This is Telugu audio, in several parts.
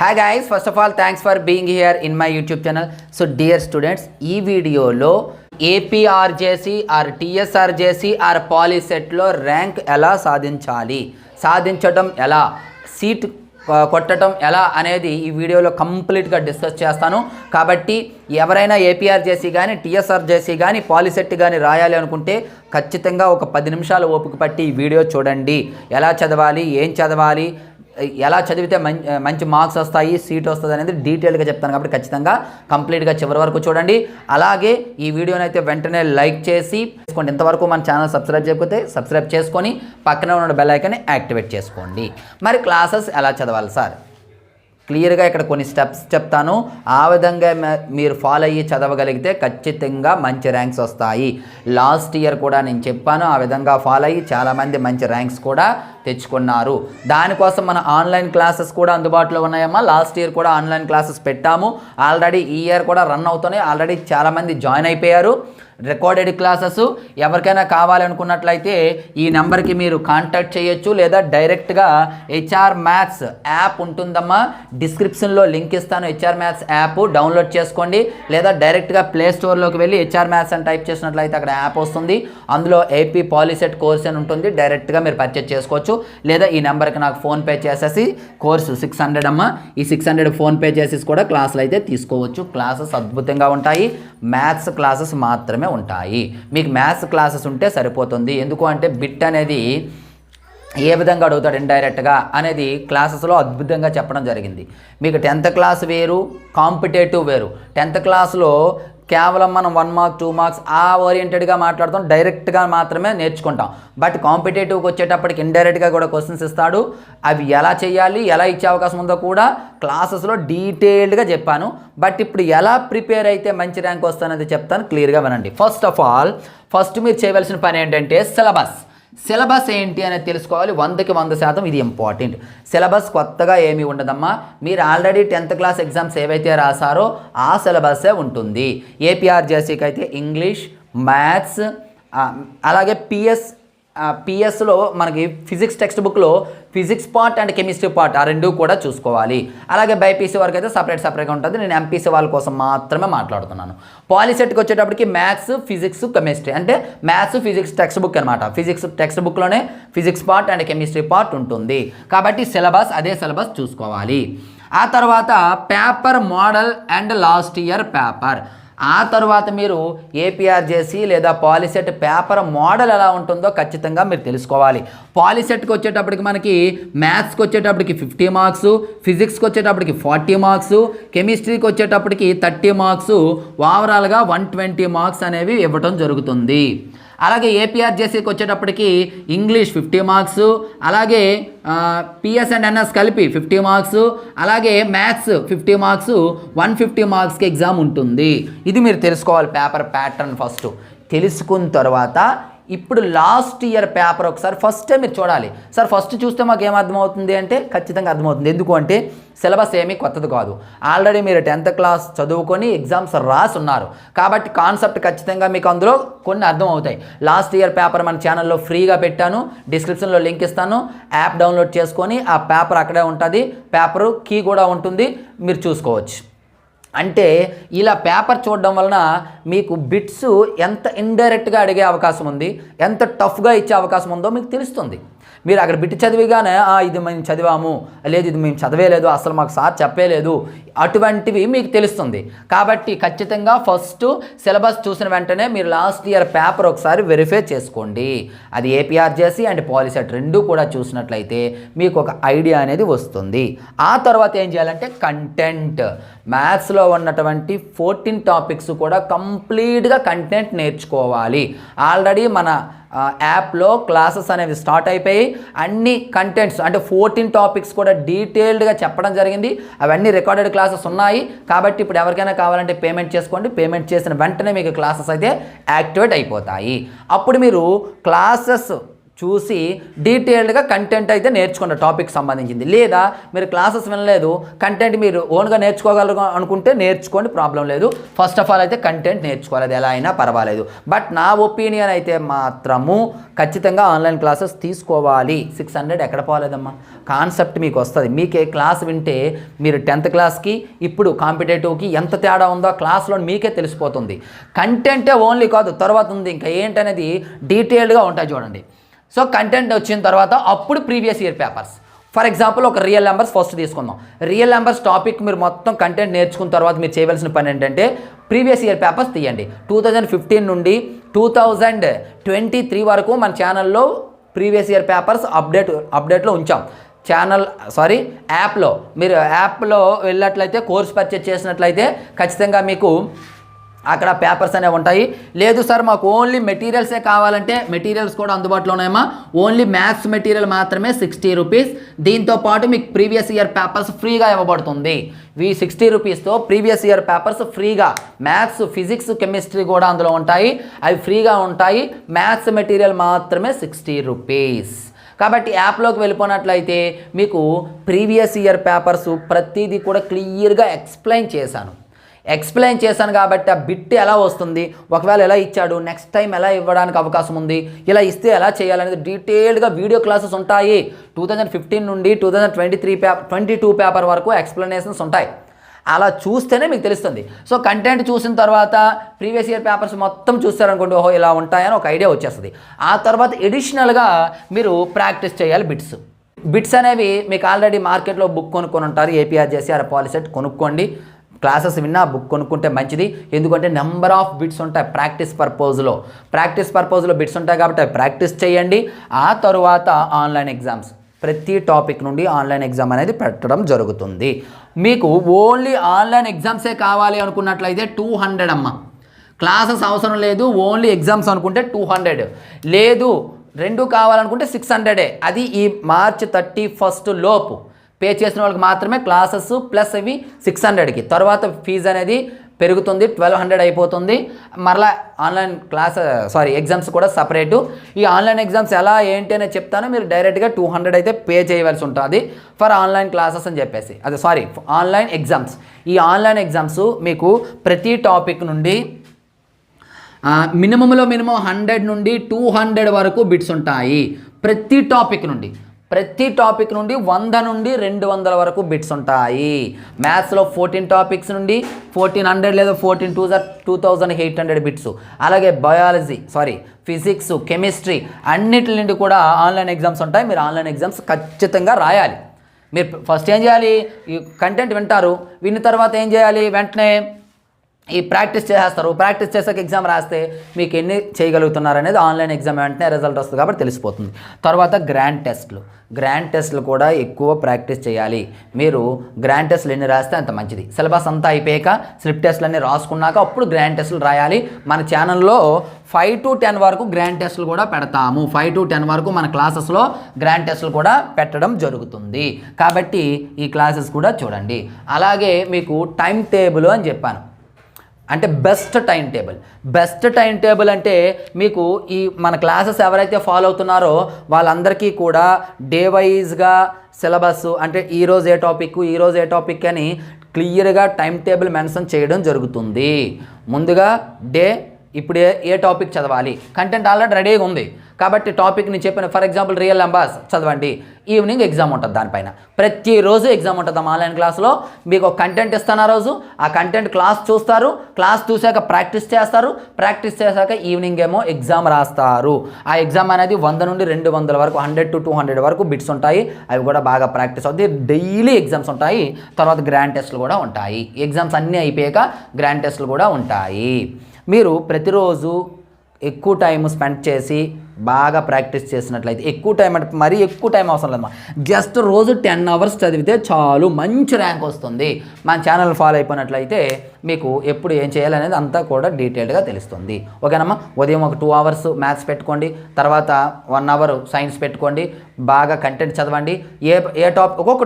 Hi guys, first of all thanks for being here in my YouTube channel. So dear students, ఈ వీడియోలో ఏపీఆర్జేసీ ఆర్ టీఎస్ఆర్జేసీ ఆర్ పాలిసెట్లో ర్యాంక్ ఎలా సాధించడం ఎలా, సీట్ కొట్టడం ఎలా అనేది ఈ వీడియోలో కంప్లీట్గా డిస్కస్ చేస్తాను. కాబట్టి ఎవరైనా ఏపీఆర్జేసీ కానీ టీఎస్ఆర్జేసీ కానీ పాలిసెట్ కానీ రాయాలి అనుకుంటే ఖచ్చితంగా ఒక 10 నిమిషాలు ఓపిక పట్టి ఈ వీడియో చూడండి. ఎలా చదవాలి, ఏం చదవాలి, ఎలా చదివితే మంచి మార్క్స్ వస్తాయి, సీట్ వస్తుంది అనేది డీటెయిల్గా చెప్తాను. కాబట్టి ఖచ్చితంగా కంప్లీట్గా చివరి వరకు చూడండి. అలాగే ఈ వీడియోని అయితే వెంటనే లైక్ చేసి చేసుకోండి. ఇంతవరకు మన ఛానల్ సబ్స్క్రైబ్ చేయకపోతే సబ్స్క్రైబ్ చేసుకొని పక్కనే ఉన్న బెల్ ఐకాన్ని యాక్టివేట్ చేసుకోండి. మరి క్లాసెస్ ఎలా చదవాలి సార్, క్లియర్గా ఇక్కడ కొన్ని స్టెప్స్ చెప్తాను. ఆ విధంగా మీరు ఫాలో అయ్యి చదవగలిగితే ఖచ్చితంగా మంచి ర్యాంక్స్ వస్తాయి. లాస్ట్ ఇయర్ కూడా నేను చెప్పాను, ఆ విధంగా ఫాలో అయ్యి చాలామంది మంచి ర్యాంక్స్ కూడా తెచ్చుకున్నారు. దానికోసం మన ఆన్లైన్ క్లాసెస్ కూడా అందుబాటులో ఉన్నాయమ్మా. లాస్ట్ ఇయర్ కూడా ఆన్లైన్ క్లాసెస్ పెట్టాము. ఆల్రెడీ ఈ ఇయర్ కూడా రన్ అవుతున్నాయి. ఆల్రెడీ చాలామంది జాయిన్ అయిపోయారు. రికార్డెడ్ క్లాసెస్ ఎవరికైనా కావాలనుకున్నట్లయితే ఈ నెంబర్కి మీరు కాంటాక్ట్ చేయొచ్చు, లేదా డైరెక్ట్గా హెచ్ఆర్ మ్యాథ్స్ యాప్ ఉంటుందమ్మా, డిస్క్రిప్షన్లో లింక్ ఇస్తాను. హెచ్ఆర్ మ్యాథ్స్ యాప్ డౌన్లోడ్ చేసుకోండి, లేదా డైరెక్ట్గా ప్లే స్టోర్లోకి వెళ్ళి హెచ్ఆర్ మ్యాథ్స్ అని టైప్ చేసినట్లయితే అక్కడ యాప్ వస్తుంది. అందులో ఏపీ పాలిసెట్ కోర్స్ అని ఉంటుంది, డైరెక్ట్గా మీరు పర్చేజ్ చేసుకోవచ్చు. లేదా ఈ నెంబర్కి నాకు ఫోన్పే చేసేసి కోర్సు 600 అమ్మా, ఈ 600 ఫోన్పే చేసేసి కూడా క్లాసులు అయితే తీసుకోవచ్చు. క్లాసెస్ అద్భుతంగా ఉంటాయి. మ్యాథ్స్ క్లాసెస్ మాత్రమే ఉంటాయి. మీకు మ్యాథ్స్ క్లాసెస్ ఉంటే సరిపోతుంది. ఎందుకు అంటే బిట్ అనేది ఏ విధంగా అడుగుతాడు ఇండైరెక్ట్గా అనేది క్లాసెస్లో అద్భుతంగా చెప్పడం జరిగింది. మీకు 10th క్లాస్ వేరు, కాంపిటేటివ్ వేరు. 10th క్లాస్లో కేవలం మనం 1 మార్క్ 2 మార్క్స్ ఆ ఓరియంటెడ్గా మాట్లాడతాం, డైరెక్ట్గా మాత్రమే నేర్చుకుంటాం. బట్ కాంపిటేటివ్కి వచ్చేటప్పటికి ఇండైరెక్ట్గా కూడా క్వశ్చన్స్ ఇస్తాడు. అవి ఎలా చేయాలి, ఎలా ఇచ్చే అవకాశం ఉందో కూడా క్లాసెస్లో డీటెయిల్డ్గా చెప్పాను. బట్ ఇప్పుడు ఎలా ప్రిపేర్ అయితే మంచి ర్యాంక్ వస్తానది చెప్తాను, క్లియర్గా వినండి. ఫస్ట్ ఆఫ్ ఆల్ మీరు చేయవలసిన పని ఏంటంటే సిలబస్ ఏంటి అనేది తెలుసుకోవాలి. 100కి 100% ఇది ఇంపార్టెంట్. సిలబస్ కొత్తగా ఏమీ ఉండదమ్మా. మీరు ఆల్రెడీ 10th క్లాస్ ఎగ్జామ్స్ ఏవైతే రాసారో ఆ సిలబస్సే ఉంటుంది. ఏపీఆర్జేసీకి అయితే ఇంగ్లీష్, మ్యాథ్స్, అలాగే పిఎస్లో మనకి ఫిజిక్స్ టెక్స్ట్ బుక్లో physics part and chemistry part ఆ రెండు కూడా చూసుకోవాలి. అలాగే బైపీసీ వరకు అయితే సపరేట్గా ఉంటుంది. నేను ఎంపీసీ వాళ్ళ కోసం మాత్రమే మాట్లాడుతున్నాను. పాలిసెట్కి వచ్చేటప్పటికి మ్యాథ్స్, ఫిజిక్స్, కెమిస్ట్రీ అంటే మ్యాథ్స్ ఫిజిక్స్ టెక్స్ట్ బుక్ అనమాట. ఫిజిక్స్ టెక్స్ట్ బుక్లోనే physics part and chemistry part ఉంటుంది. కాబట్టి అదే సిలబస్ చూసుకోవాలి. ఆ తర్వాత paper model and last year paper. ఆ తర్వాత మీరు ఏపీఆర్జేసీ లేదా పాలిసెట్ పేపర్ మోడల్ ఎలా ఉంటుందో ఖచ్చితంగా మీరు తెలుసుకోవాలి. పాలిసెట్కి వచ్చేటప్పటికి మనకి మ్యాథ్స్కి వచ్చేటప్పటికి 50 మార్క్స్, ఫిజిక్స్కి వచ్చేటప్పటికి 40 మార్క్స్, కెమిస్ట్రీకి వచ్చేటప్పటికి 30 మార్క్స్, ఓవరాల్గా 120 మార్క్స్ అనేవి ఇవ్వటం జరుగుతుంది. అలాగే ఏపీఆర్జేసీకి వచ్చేటప్పటికి ఇంగ్లీష్ 50 మార్క్స్, అలాగే పిఎస్ అండ్ ఎన్ఎస్ కలిపి 50 మార్క్స్, అలాగే మ్యాథ్స్ 50 మార్క్స్, 150 మార్క్స్కి ఎగ్జామ్ ఉంటుంది. ఇది మీరు తెలుసుకోవాలి. పేపర్ ప్యాటర్న్ ఫస్ట్ తెలుసుకున్న తర్వాత ఇప్పుడు లాస్ట్ ఇయర్ పేపర్ ఒకసారి ఫస్టే మీరు చూడాలి. సార్ ఫస్ట్ చూస్తే మాకు ఏమర్థమవుతుంది అంటే ఖచ్చితంగా అర్థమవుతుంది. ఎందుకు అంటే సిలబస్ ఏమీ కొత్తది కాదు. ఆల్రెడీ మీరు 10th క్లాస్ చదువుకొని ఎగ్జామ్స్ రాసున్నారు. కాబట్టి కాన్సెప్ట్ ఖచ్చితంగా మీకు అందులో కొన్ని అర్థమవుతాయి. లాస్ట్ ఇయర్ పేపర్ మన ఛానల్లో ఫ్రీగా పెట్టాను, డిస్క్రిప్షన్లో లింక్ ఇస్తాను. యాప్ డౌన్లోడ్ చేసుకొని ఆ పేపర్ అక్కడే ఉంటుంది, పేపరు కీ కూడా ఉంటుంది, మీరు చూసుకోవచ్చు. అంటే ఇలా పేపర్ చూడడం వలన మీకు బిట్స్ ఎంత ఇండైరెక్ట్గా అడిగే అవకాశం ఉంది, ఎంత టఫ్గా ఇచ్చే అవకాశం ఉందో మీకు తెలుస్తుంది. మీరు అక్కడ బిట్ చదివిగానే ఇది మేము చదివాము, లేదు ఇది మేము చదివేలేదు, అసలు మాకు సార్ చెప్పలేదు, అటువంటివి మీకు తెలుస్తుంది. కాబట్టి ఖచ్చితంగా ఫస్ట్ సిలబస్ చూసిన వెంటనే మీరు లాస్ట్ ఇయర్ పేపర్ ఒకసారి వెరిఫై చేసుకోండి. అది ఏపీఆర్జేసీ అండ్ పాలిసెట్ రెండు కూడా చూసినట్లయితే మీకు ఒక ఐడియా అనేది వస్తుంది. ఆ తర్వాత ఏం చేయాలంటే కంటెంట్, మ్యాథ్స్లో ఉన్నటువంటి 14 టాపిక్స్ కూడా కంప్లీట్గా కంటెంట్ నేర్చుకోవాలి. ఆల్రెడీ మన యాప్లో క్లాసెస్ అనేవి స్టార్ట్ అయిపోయి అన్ని కంటెంట్స్ అంటే 14 టాపిక్స్ కూడా డీటెయిల్డ్గా చెప్పడం జరిగింది. అవన్నీ రికార్డెడ్ క్లాసెస్ ఉన్నాయి. కాబట్టి ఇప్పుడు ఎవరికైనా కావాలంటే పేమెంట్ చేసుకోండి. పేమెంట్ చేసిన వెంటనే మీకు క్లాసెస్ అయితే యాక్టివేట్ అయిపోతాయి. అప్పుడు మీరు క్లాసెస్ చూసి డీటెయిల్డ్గా కంటెంట్ అయితే నేర్చుకోండి టాపిక్ సంబంధించింది. లేదా మీరు క్లాసెస్ వినలేదు, కంటెంట్ మీరు ఓన్గా నేర్చుకోగలరు అనుకుంటే నేర్చుకోండి, ప్రాబ్లం లేదు. ఫస్ట్ ఆఫ్ ఆల్ అయితే కంటెంట్ నేర్చుకోవాలి, అది ఎలా అయినా పర్వాలేదు. బట్ నా ఒపీనియన్ అయితే మాత్రము ఖచ్చితంగా ఆన్లైన్ క్లాసెస్ తీసుకోవాలి. 600 ఎక్కడ పోలేదమ్మా, కాన్సెప్ట్ మీకు వస్తుంది. మీకే క్లాస్ వింటే మీరు 10th క్లాస్కి ఇప్పుడు కాంపిటేటివ్కి ఎంత తేడా ఉందో క్లాస్లో మీకే తెలిసిపోతుంది. కంటెంటే ఓన్లీ కాదు, తర్వాత ఉంది ఇంకా ఏంటనేది డీటెయిల్డ్గా ఉంటాయి చూడండి. సో కంటెంట్ వచ్చిన తర్వాత అప్పుడు previous year papers. For example ఒక రియల్ నెంబర్స్ ఫస్ట్ తీసుకుందాం. రియల్ నెంబర్స్ టాపిక్ మీరు మొత్తం కంటెంట్ నేర్చుకున్న తర్వాత మీరు చేయవలసిన పని ఏంటంటే ప్రీవియస్ ఇయర్ పేపర్స్ తీయండి. 2015 నుండి 2023 వరకు మన ఛానల్లో ప్రీవియస్ ఇయర్ పేపర్స్ అప్డేట్లో ఉంచాం. యాప్లో మీరు యాప్లో వెళ్ళినట్లయితే కోర్స్ పర్చేజ్ చేసినట్లయితే ఖచ్చితంగా మీకు అక్కడ పేపర్స్ అనేవి ఉంటాయి. లేదు సార్ మాకు ఓన్లీ మెటీరియల్సే కావాలంటే మెటీరియల్స్ కూడా అందుబాటులో ఉన్నాయమ్మా. ఓన్లీ మ్యాథ్స్ మెటీరియల్ మాత్రమే 60 రూపీస్. దీంతోపాటు మీకు ప్రీవియస్ ఇయర్ పేపర్స్ ఫ్రీగా ఇవ్వబడుతుంది. 60 రూపీస్తో ప్రీవియస్ ఇయర్ పేపర్స్ ఫ్రీగా, మ్యాథ్స్, ఫిజిక్స్, కెమిస్ట్రీ కూడా అందులో ఉంటాయి, అవి ఫ్రీగా ఉంటాయి. మ్యాథ్స్ మెటీరియల్ మాత్రమే 60 రూపీస్. కాబట్టి యాప్లోకి వెళ్ళిపోయినట్లయితే మీకు ప్రీవియస్ ఇయర్ పేపర్స్ ప్రతిదీ కూడా క్లియర్గా ఎక్స్ప్లెయిన్ చేశాను కాబట్టి ఆ బిట్ ఎలా వస్తుంది, ఒకవేళ ఎలా ఇచ్చాడు, నెక్స్ట్ టైం ఎలా ఇవ్వడానికి అవకాశం ఉంది, ఇలా ఇస్తే ఎలా చేయాలనేది డీటెయిల్డ్గా వీడియో క్లాసెస్ ఉంటాయి. 2015 నుండి 2022 పేపర్ వరకు ఎక్స్ప్లెనేషన్స్ ఉంటాయి. అలా చూస్తేనే మీకు తెలుస్తుంది. సో కంటెంట్ చూసిన తర్వాత ప్రీవియస్ ఇయర్ పేపర్స్ మొత్తం చూస్తారనుకోండి, ఓహో ఇలా ఉంటాయని ఒక ఐడియా వచ్చేస్తుంది. ఆ తర్వాత ఎడిషనల్గా మీరు ప్రాక్టీస్ చేయాలి. బిట్స్ అనేవి మీకు ఆల్రెడీ మార్కెట్లో బుక్ కొనుక్కొని ఉంటారు. ఏపీఆర్జేసీ ఆర్ పాలిసెట్ కొనుక్కోండి. క్లాసెస్ విన్నా బుక్ కొనుక్కుంటే మంచిది. ఎందుకంటే నెంబర్ ఆఫ్ బిట్స్ ఉంటాయి ప్రాక్టీస్ పర్పస్లో బిట్స్ ఉంటాయి కాబట్టి అవి ప్రాక్టీస్ చేయండి. ఆ తరువాత ఆన్లైన్ ఎగ్జామ్స్, ప్రతి టాపిక్ నుండి ఆన్లైన్ ఎగ్జామ్ అనేది పెట్టడం జరుగుతుంది. మీకు ఓన్లీ ఆన్లైన్ ఎగ్జామ్సే కావాలి అనుకున్నట్లయితే 200 అమ్మ. క్లాసెస్ అవసరం లేదు, ఓన్లీ ఎగ్జామ్స్ అనుకుంటే 200. లేదు రెండు కావాలనుకుంటే 600. అది ఈ మార్చ్ 31 లోపు పే చేసిన వాళ్ళకి మాత్రమే క్లాసెస్ ప్లస్ ఇవి 600కి. తర్వాత ఫీజు అనేది పెరుగుతుంది, 1200 అయిపోతుంది. మరలా ఎగ్జామ్స్ కూడా సపరేటు. ఈ ఆన్లైన్ ఎగ్జామ్స్ ఎలా ఏంటి అనేది చెప్తాను. మీరు డైరెక్ట్గా 200 అయితే పే చేయవలసి ఉంటుంది ఫర్ ఆన్లైన్ క్లాసెస్ అని చెప్పేసి. Online exams. ఈ ఆన్లైన్ ఎగ్జామ్స్ మీకు ప్రతి టాపిక్ నుండి మినిమం 100 నుండి 200 వరకు బిట్స్ ఉంటాయి. ప్రతి టాపిక్ నుండి 100 నుండి 200 వరకు బిట్స్ ఉంటాయి. మ్యాథ్స్లో 14 టాపిక్స్ నుండి 1400 లేదా 14 2 2800 బిట్స్. అలాగే ఫిజిక్స్, కెమిస్ట్రీ అన్నిటి నుండి కూడా ఆన్లైన్ ఎగ్జామ్స్ ఉంటాయి. మీరు ఆన్లైన్ ఎగ్జామ్స్ ఖచ్చితంగా రాయాలి. మీరు ఫస్ట్ ఏం చేయాలి, ఈ కంటెంట్ విన్న తర్వాత ఏం చేయాలి, వెంటనే ఈ ప్రాక్టీస్ చేశాక ఎగ్జామ్ రాస్తే మీకు ఎన్ని చేయగలుగుతున్నారు అనేది ఆన్లైన్ ఎగ్జామ్ వెంటనే రిజల్ట్ వస్తుంది కాబట్టి తెలిసిపోతుంది. తర్వాత గ్రాండ్ టెస్ట్లు కూడా ఎక్కువ ప్రాక్టీస్ చేయాలి. మీరు గ్రాండ్ టెస్ట్లు ఎన్ని రాస్తే అంత మంచిది. సిలబస్ అంతా అయిపోయాక స్లిప్ టెస్ట్లు అన్నీ రాసుకున్నాక అప్పుడు గ్రాండ్ టెస్ట్లు రాయాలి. మన ఛానల్లో 5 to 10 వరకు గ్రాండ్ టెస్ట్లు కూడా పెడతాము. 5 to 10 వరకు మన క్లాసెస్లో గ్రాండ్ టెస్ట్లు కూడా పెట్టడం జరుగుతుంది. కాబట్టి ఈ క్లాసెస్ కూడా చూడండి. అలాగే మీకు టైం టేబుల్ అని చెప్పాను, అంటే బెస్ట్ టైం టేబుల్ అంటే మీకు ఈ మన క్లాసెస్ ఎవరైతే ఫాలో అవుతున్నారో వాళ్ళందరికీ కూడా డే వైజ్గా సిలబస్, అంటే ఈరోజు ఏ టాపిక్ అని క్లియర్గా టైం టేబుల్ మెన్షన్ చేయడం జరుగుతుంది. ముందుగా ఇప్పుడు ఏ టాపిక్ చదవాలి, కంటెంట్ ఆల్రెడీ రెడీగా ఉంది కాబట్టి టాపిక్ నేను చెప్పిన ఫర్ ఎగ్జాంపుల్ రియల్ నెంబర్స్ చదవండి, ఈవినింగ్ ఎగ్జామ్ ఉంటుంది. దానిపైన ప్రతిరోజు ఎగ్జామ్ ఉంటుంది. ఆన్లైన్ క్లాస్లో మీకు ఒక కంటెంట్ ఇస్తాను. ఆ రోజు ఆ కంటెంట్ క్లాస్ చూస్తారు, క్లాస్ చూశాక ప్రాక్టీస్ చేశాక ఈవినింగ్ ఏమో ఎగ్జామ్ రాస్తారు. ఆ ఎగ్జామ్ అనేది 100 నుండి 200 వరకు 100 to 200 వరకు బిట్స్ ఉంటాయి. అవి కూడా బాగా ప్రాక్టీస్ అవుతాయి. డైలీ ఎగ్జామ్స్ ఉంటాయి. తర్వాత గ్రాండ్ టెస్ట్లు కూడా ఉంటాయి. ఎగ్జామ్స్ అన్నీ అయిపోయాక గ్రాండ్ టెస్ట్లు కూడా ఉంటాయి. మీరు ప్రతిరోజు ఎక్కువ టైం స్పెండ్ చేసి బాగా ప్రాక్టీస్ చేసినట్లయితే, ఎక్కువ టైం అంటే మరీ ఎక్కువ టైం అవసరం లేదమ్మా, జస్ట్ రోజు 10 hours చదివితే చాలు, మంచి ర్యాంక్ వస్తుంది. మన ఛానల్ ఫాలో అయిపోయినట్లయితే మీకు ఎప్పుడు ఏం చేయాలనేది అంతా కూడా డీటెయిల్డ్గా తెలుస్తుంది. ఓకేనమ్మా. ఉదయం ఒక 2 hours మ్యాథ్స్ పెట్టుకోండి, తర్వాత 1 hour సైన్స్ పెట్టుకోండి, బాగా కంటెంట్ చదవండి. ఏ ఒక్కొక్క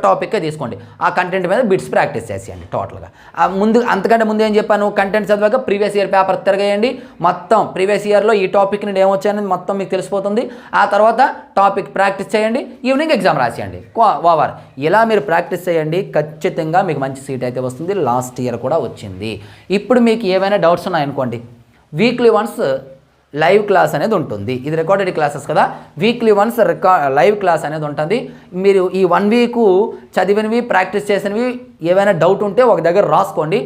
టాపిక్కే తీసుకోండి. ఆ కంటెంట్ మీద బిట్స్ ప్రాక్టీస్ చేసేయండి టోటల్గా. అంతకంటే ముందు ఏం చెప్పాను, కంటెంట్ చదివాక ప్రీవియస్ ఇయర్ పేపర్ తిరగేయండి. మొత్తం ప్రీవియస్ ఇయర్లో ఈ టాపిక్ నుండి ఏమొచ్చాయనేది మొత్తం మీకు తెలిసిపోతుంది. ఆ తర్వాత టాపిక్ ప్రాక్టీస్ చేయండి, ఈవినింగ్ ఎగ్జామ్ రాసేయండి. ఓవర్ ఇలా మీరు ప్రాక్టీస్ చేయండి, ఖచ్చితంగా మీకు మంచి సీట్ అయితే వస్తుంది. లాస్ట్ ఇయర్ కూడా వచ్చింది. ఇప్పుడు మీకు ఏమైనా డౌట్స్ ఉన్నాయనుకోండి, వీక్లీ వన్స్ లైవ్ క్లాస్ అనేది ఉంటుంది. ఇది రికార్డెడ్ క్లాసెస్ కదా, వీక్లీ వన్స్ లైవ్ క్లాస్ అనేది ఉంటుంది. మీరు ఈ 1 week చదివినవి ప్రాక్టీస్ చేసినవి ఏమైనా డౌట్ ఉంటే ఒక దగ్గర రాసుకోండి.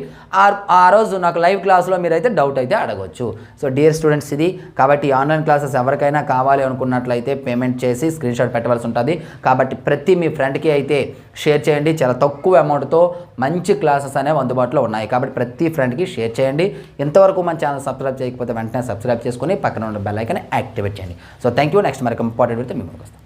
ఆ రోజు నాకు లైవ్ క్లాస్లో మీరైతే డౌట్ అయితే అడగవచ్చు. సో డియర్ స్టూడెంట్స్, ఇది కాబట్టి ఆన్లైన్ క్లాసెస్ ఎవరికైనా కావాలి అనుకున్నట్లయితే పేమెంట్ చేసి స్క్రీన్షాట్ పెట్టవలసి ఉంటుంది. కాబట్టి ప్రతి మీ ఫ్రెండ్కి అయితే షేర్ చేయండి. చాలా తక్కువ అమౌంట్తో మంచి క్లాసెస్ అనేవి అందుబాటులో ఉన్నాయి. కాబట్టి ప్రతి ఫ్రెండ్కి షేర్ చేయండి. ఇంతవరకు మన ఛానల్ సబ్స్క్రైబ్ చేయకపోతే వెంటనే సబ్స్క్రైబ్ చేసుకొని పక్కన ఉన్న బెల్ ఐకాన్ యాక్టివేట్ చేయండి. So thank you. నెక్స్ట్ మరొక ఇంపార్టెంట్ అయితే మీకు వస్తాను.